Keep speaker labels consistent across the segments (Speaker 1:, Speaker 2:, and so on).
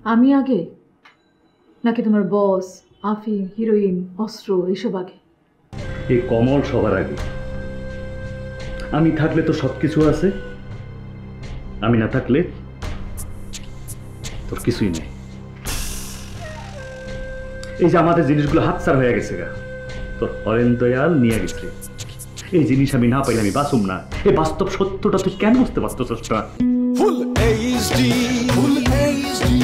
Speaker 1: আমি আগে নাকি তোমার বস, আফিম, হিরোইন, অস্ত্র এইসব আগে?
Speaker 2: এই কমল সবার আগে। আমি থাকলে তো সবকিছু আছে, আমি না থাকলে তোর কিছুই নেই। এই যে আমাদের জিনিসগুলো হাতছাড়া হয়ে গেছে গা, তোর হরেন দয়াল নিয়ে গেছে। এই জিনিস আমি না পাইলে আমি বাঁচুম না। এই বাস্তব সত্যটা তুই কেন বুঝতে পারতেছস না? Full HD, full HD.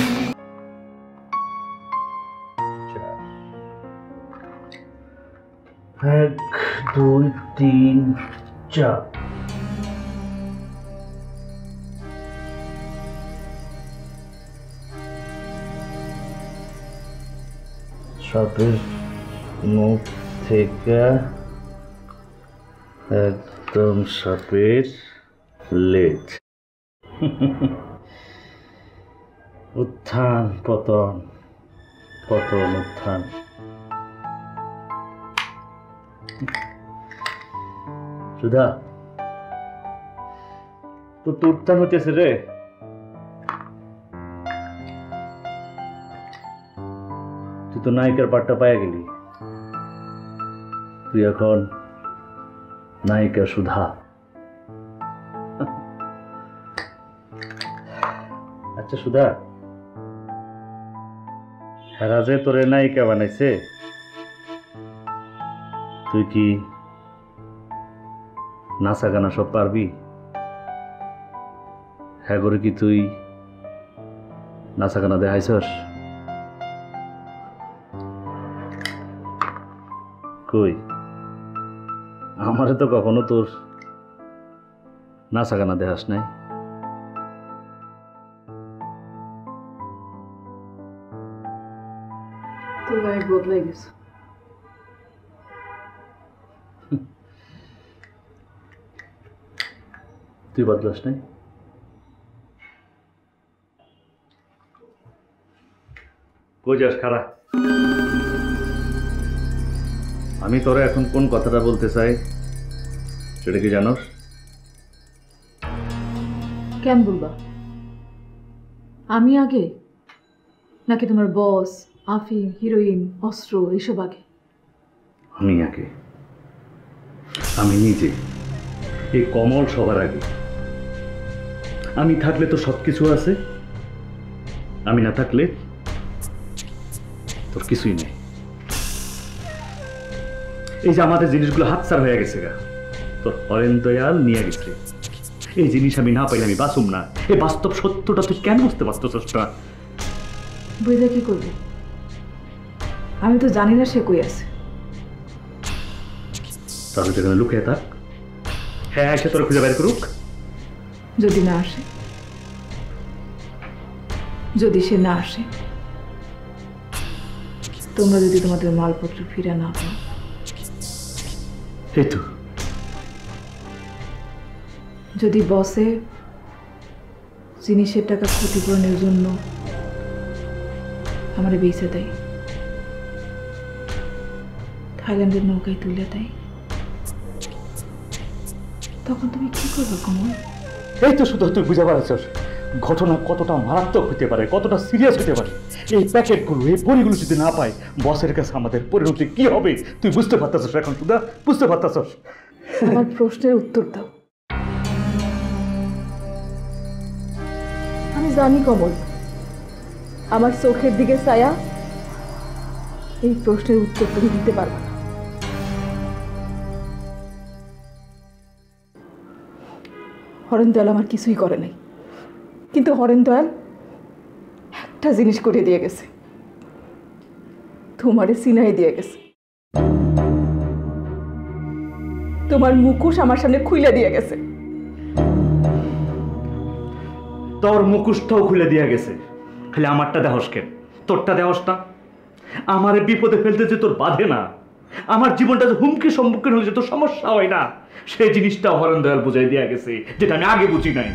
Speaker 3: 1 2 3 4 সাপের মুখ থেকে একদম সাপের লেজ। উত্থান পতন, পতন উত্থান। সুধা, তোর তো উত্থান হইতেছে রে। তুই তো নায়িকার পাঠটা পাইয়া গেলি, তুই এখন নায়িকা সুধা। আচ্ছা সুধা, হেরা যে তোরে নায়িকা বানাইছে, তুই কি নাচা গানা সব পারবি? হ্যাঁ করে কি তুই নাচা গানা দেখাইছস? কই, আমারে তো কখনো তোর নাচা গানা দেখাস নাই।
Speaker 1: তোর গায়ে বদলাই গেছে।
Speaker 2: তুই বদলাস নাই? কই যাস খারা? আমি তোরা এখন কোন কথাটা বলতে চাই সেটা কি জানোস?
Speaker 1: কেন বলবা? আমি আগে নাকি তোমার বস, আফিম, হিরোইন, অস্ত্র এইসব আগে?
Speaker 2: আমি আগে। আমি নিজে। এই কমল সবার আগে। আমি থাকলে তো সবকিছু আছে, আমি না থাকলে তোর কিছুই নেই। এই যে আমাদের জিনিসগুলো হাতছাড়া হয়ে গেছে গা, তোর হরেন দয়াল নিয়ে গেছে। এই জিনিস আমি না পাইলে আমি বাঁচুম না। এই বাস্তব সত্যটা তুই কেন বুঝতে পারতেছস না?
Speaker 1: বুঝলে কি করবে? আমি তো জানি না সে কই আছে।
Speaker 2: তাহলে যেখানে লুকিয়ে থাক, হ্যাঁ এসে তোর খুঁজে বের করুক।
Speaker 1: যদি না আসে, যদি সে না আসে, তোমরা যদি তোমাদের মালপত্র ফিরে না পাও,
Speaker 2: এই তো
Speaker 1: যদি বসে জিনিসের টাকা ক্ষতিপূরণের জন্য আমার বেঁচে দেয়, থাইল্যান্ডের নৌকায় তুলে দেয়, তখন তুমি কি করবে কমল?
Speaker 2: এই তো শুধু তুই বুঝে পারছস ঘটনা কতটা মারাত্মক হতে পারে, কতটা সিরিয়াস হতে পারে। এই প্যাকেটগুলো, এই বড়িগুলো যদি না পাই, বসের কাছে আমাদের পরিণতি কি হবে তুই বুঝতে পারতেছস? এখন সুধা বুঝতে পারতেছস?
Speaker 1: আমার প্রশ্নের উত্তর দাও। আমি জানি কমল, আমার চোখের দিকে ছায়া এই প্রশ্নের উত্তর তুমি দিতে পারবে না। হরেন দয়াল আমার কিছুই করে নাই, কিন্তু হরেন দয়াল একটা জিনিস করে দিয়ে গেছে, তোমারে সিনাই দিয়ে গেছে। তোমার মুখোশ আমার সামনে খুলে দিয়ে গেছে।
Speaker 2: তোর মুখোশটাও খুলে দিয়ে গেছে, খালি আমারটা দেহস কেন? তোরটা দেহস না? আমারে বিপদে ফেলতে যে তোর বাধে না, আমার জীবনটা যে হুমকির সম্মুখীন হয়েছে তোর সমস্যা হয় না, সেই জিনিসটা হরেন দয়াল বুঝাই দিয়ে গেছে, যেটা আমি আগে বুঝি নাই।